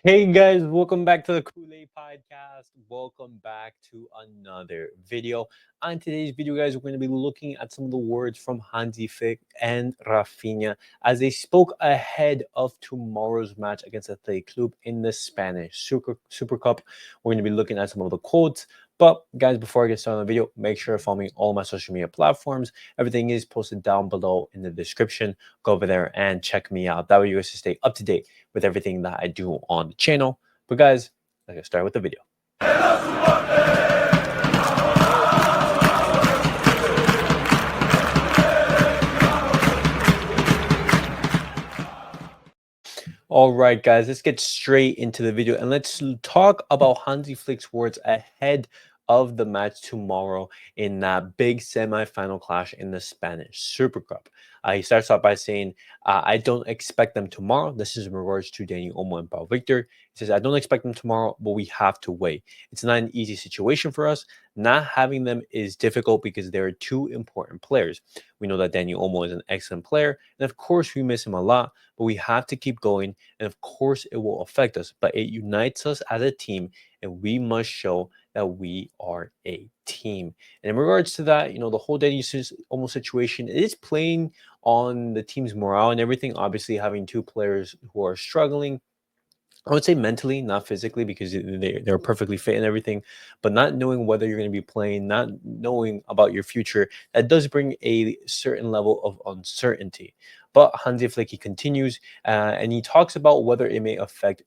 Hey guys, welcome back to the CulePodcast. Welcome back to another video. On today's video, guys, we're going to be looking at some of the words from Hansi Flick and Raphinha as they spoke ahead of tomorrow's match against Athletic Club in the Spanish Super Cup. We're going to be looking at some of the quotes. But guys, before I get started on the video, make sure to follow me on all my social media platforms. Everything is posted down below in the description. Go over there and check me out. That way you guys can stay up to date with everything that I do on the channel. But guys, let's get started with the video. All right, guys, let's get straight into the video and let's talk about Hansi Flick's words ahead of the match tomorrow in that big semi-final clash in the Spanish Super Cup. He starts off by saying, I don't expect them tomorrow. This is in regards to Dani, Olmo, and Víctor. He says, I don't expect them tomorrow, but we have to wait. It's not an easy situation for us. Not having them is difficult because they are two important players. We know that Dani Olmo is an excellent player, and of course we miss him a lot, but we have to keep going, and of course it will affect us, but it unites us as a team, and we must show that we are a team. And in regards to that, the whole Dani Olmo situation is playing on the team's morale and everything. Obviously, having two players who are struggling, I would say mentally, not physically, because they're perfectly fit and everything, but not knowing whether you're going to be playing, not knowing about your future, that does bring a certain level of uncertainty. But Hansi Flick, he continues, and he talks about whether it may affect,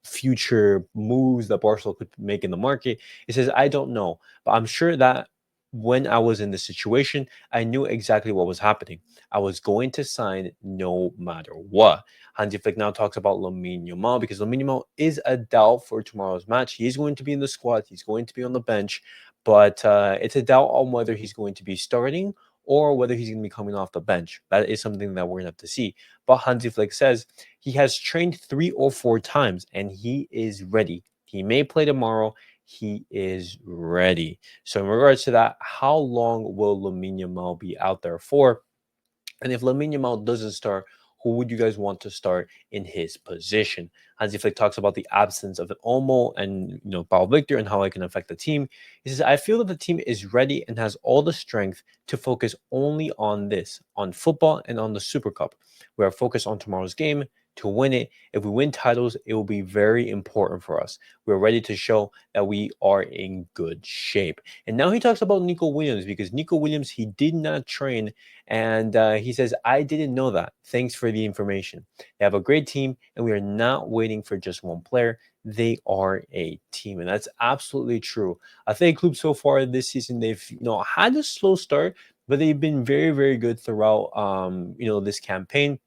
future moves that Barcelona could make in the market. He says, I don't know, but I'm sure that when I was in this situation, I knew exactly what was happening. I was going to sign no matter what. Hansi Flick now talks about Lamine Yamal because Lamine Yamal is a doubt for tomorrow's match. He is going to be in the squad. He's going to be on the bench, but it's a doubt on whether he's going to be starting or whether he's going to be coming off the bench. That is something that we're going to have to see. But Hansi Flick says he has trained 3 or 4 times and he is ready. He may play tomorrow. He is ready. So in regards to that, how long will Lamine Yamal be out there for? And if Lamine Yamal doesn't start, who would you guys want to start in his position? Hansi Flick talks about the absence of Olmo and Víctor and how it can affect the team. He says, I feel that the team is ready and has all the strength to focus only on this, on football and on the Super Cup. We are focused on tomorrow's game to win it. If we win titles, it will be very important for us. We're ready to show that we are in good shape. And now he talks about Nico Williams because Nico Williams, he did not train. And he says, I didn't know that. Thanks for the information. They have a great team, and we are not waiting for just one player. They are a team, and that's absolutely true. I think Club so far this season, they've had a slow start, but they've been very, very good throughout this campaign.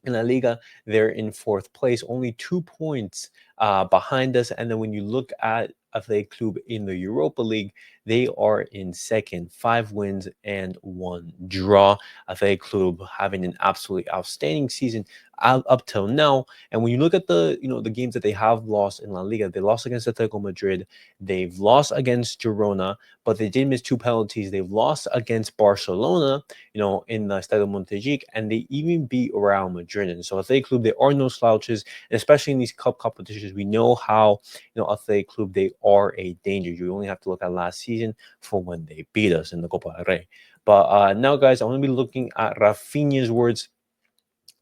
In La Liga, they're in 4th place, only 2 points behind us. And then when you look at Athletic Club in the Europa League, they are in 2nd, 5 wins and 1 draw. Athletic Club having an absolutely outstanding season up till now. And when you look at the games that they have lost in La Liga, they lost against Atletico Madrid, they've lost against Girona, but they did miss 2 penalties. They've lost against Barcelona, in the Estadio Montjuic, and they even beat Real Madrid. And so Athletic Club, there are no slouches, and especially in these cup competitions, we know how Athletic Club, they are a danger. You only have to look at last season for when they beat us in the Copa del Rey. But now, guys, I want to be looking at Raphinha's words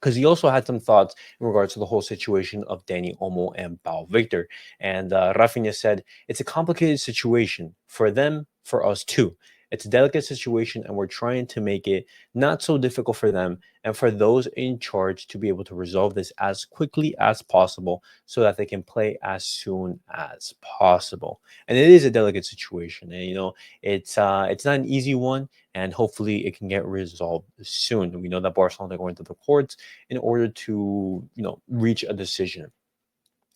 because he also had some thoughts in regards to the whole situation of Dani Olmo and Víctor. And Raphinha said, it's a complicated situation for them, for us too. It's a delicate situation, and we're trying to make it not so difficult for them and for those in charge to be able to resolve this as quickly as possible so that they can play as soon as possible. And it is a delicate situation, and it's not an easy one, and hopefully it can get resolved soon. We know that Barcelona are going to the courts in order to reach a decision.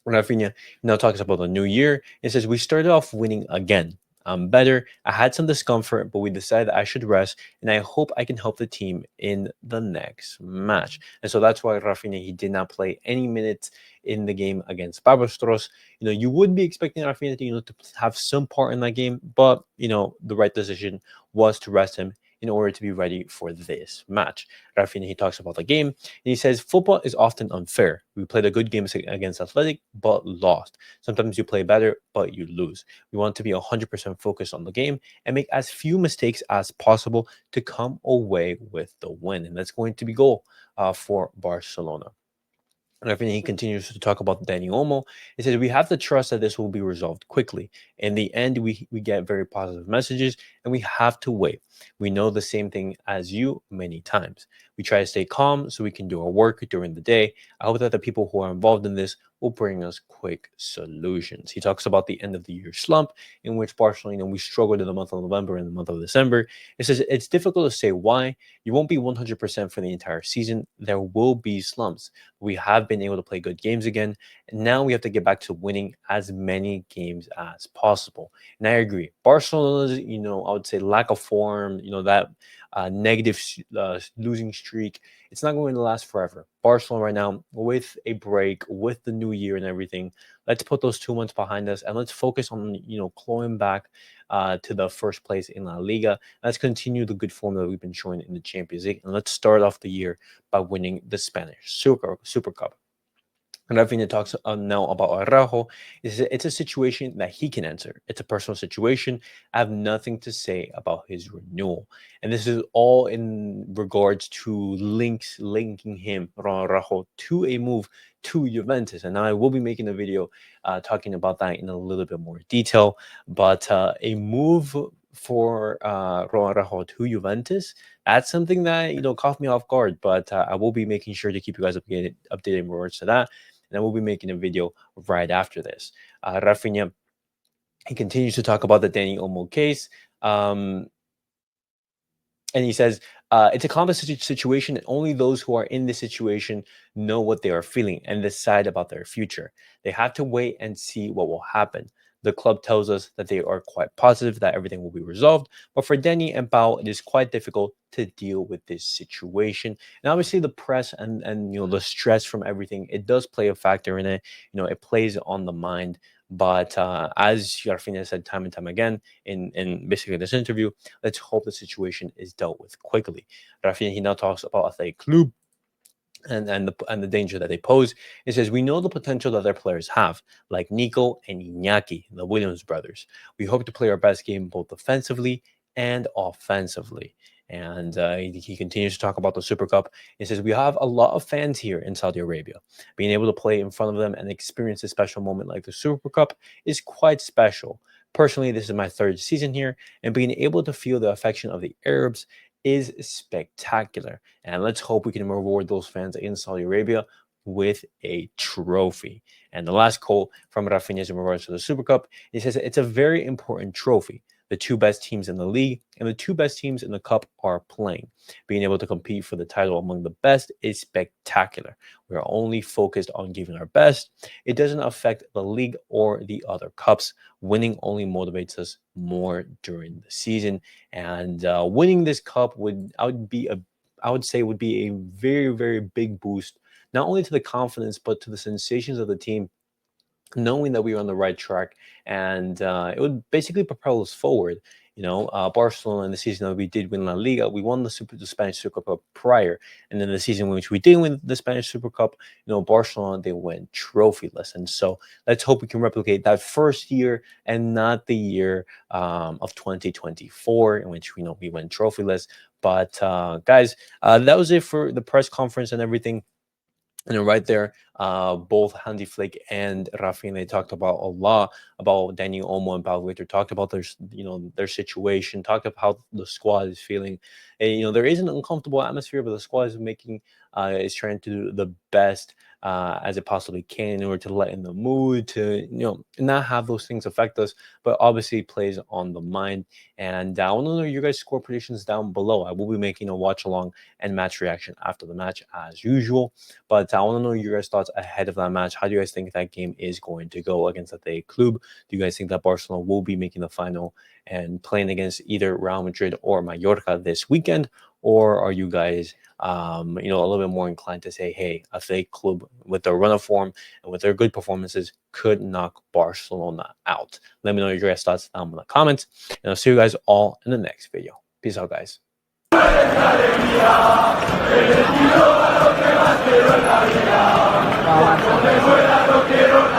Rafinha now talks about the new year. It says, we started off winning again. I'm better. I had some discomfort, but we decided that I should rest, and I hope I can help the team in the next match. And so that's why Rafinha, he did not play any minutes in the game against Babastros. You would be expecting Rafinha to have some part in that game, but the right decision was to rest him in order to be ready for this match. Raphinha, he talks about the game, and he says, football is often unfair. We played a good game against Athletic, but lost. Sometimes you play better, but you lose. We want to be 100% focused on the game and make as few mistakes as possible to come away with the win. And that's going to be goal for Barcelona. And everything he continues to talk about Dani Olmo. He says, we have to trust that this will be resolved quickly. In the end, we get very positive messages and we have to wait. We know the same thing as you many times. We try to stay calm so we can do our work during the day. I hope that the people who are involved in this will bring us quick solutions. He talks about the end of the year slump in which Barcelona, we struggled in the month of November and the month of December. He says, it's difficult to say why. You won't be 100% for the entire season. There will be slumps. We have been able to play good games again. And now we have to get back to winning as many games as possible. And I agree. Barcelona's, I would say lack of form, that negative losing streak, it's not going to last forever. Barcelona right now, with a break, with the new year and everything, let's put those 2 months behind us and let's focus on, clawing back to the first place in La Liga. Let's continue the good form that we've been showing in the Champions League. And let's start off the year by winning the Spanish Super Cup. And Rafinha talks now about Araujo. It's a situation that he can answer. It's a personal situation. I have nothing to say about his renewal. And this is all in regards to linking him, Araujo, to a move to Juventus. And now I will be making a video talking about that in a little bit more detail. But a move for Araujo to Juventus, that's something that, caught me off guard. But I will be making sure to keep you guys updated in regards to that. And I will be making a video right after this. Rafinha, he continues to talk about the Dani Olmo case. And he says, it's a complicated situation, and only those who are in this situation know what they are feeling and decide about their future. They have to wait and see what will happen. The club tells us that they are quite positive that everything will be resolved. But for Dani and Pau, it is quite difficult to deal with this situation. And obviously the press and the stress from everything, it does play a factor in it. It plays on the mind. But as Rafinha said time and time again in basically this interview, let's hope the situation is dealt with quickly. Rafinha, he now talks about Athletic Club and the danger that they pose. It says, we know the potential that their players have, like Nico and Iñaki, the Williams brothers. We hope to play our best game both defensively and offensively. And he continues to talk about the Super Cup. He says, we have a lot of fans here in Saudi Arabia. Being able to play in front of them and experience a special moment like the Super Cup is quite special. Personally, this is my third season here, and being able to feel the affection of the Arabs is spectacular. And let's hope we can reward those fans in Saudi Arabia with a trophy. And the last quote from Rafinha in regards to the Super Cup, he says it's a very important trophy. The two best teams in the league and the two best teams in the cup are playing. Being able to compete for the title among the best is spectacular. We are only focused on giving our best. It doesn't affect the league or the other cups. Winning only motivates us more during the season. And winning this cup I would say would be a very, very big boost, not only to the confidence, but to the sensations of the team, knowing that we were on the right track. And it would basically propel us forward. Barcelona in the season that we did win La Liga, we won the Spanish Super Cup prior. And then the season in which we did win the Spanish Super Cup, Barcelona, they went trophyless. And so let's hope we can replicate that first year and not the year of 2024 in which, we went trophyless. But guys, that was it for the press conference and everything. And then right there, both Hansi Flick and Rafinha, they talked about a lot about Dani Olmo and Víctor, talked about their situation, talked about how the squad is feeling. And, there is an uncomfortable atmosphere, but the squad is trying to do the best as it possibly can in order to lighten the mood, to not have those things affect us. But obviously, it plays on the mind. And I want to know your guys' score predictions down below. I will be making a watch along and match reaction after the match as usual. But I want to know your guys' thoughts ahead of that match. How do you guys think that game is going to go against Athletic Club? Do you guys think that Barcelona will be making the final and playing against either Real Madrid or Mallorca this weekend? Or are you guys, a little bit more inclined to say, hey, Athletic Club, with their run of form and with their good performances, could knock Barcelona out? Let me know your guys' thoughts down in the comments. And I'll see you guys all in the next video. Peace out, guys. Va Barça.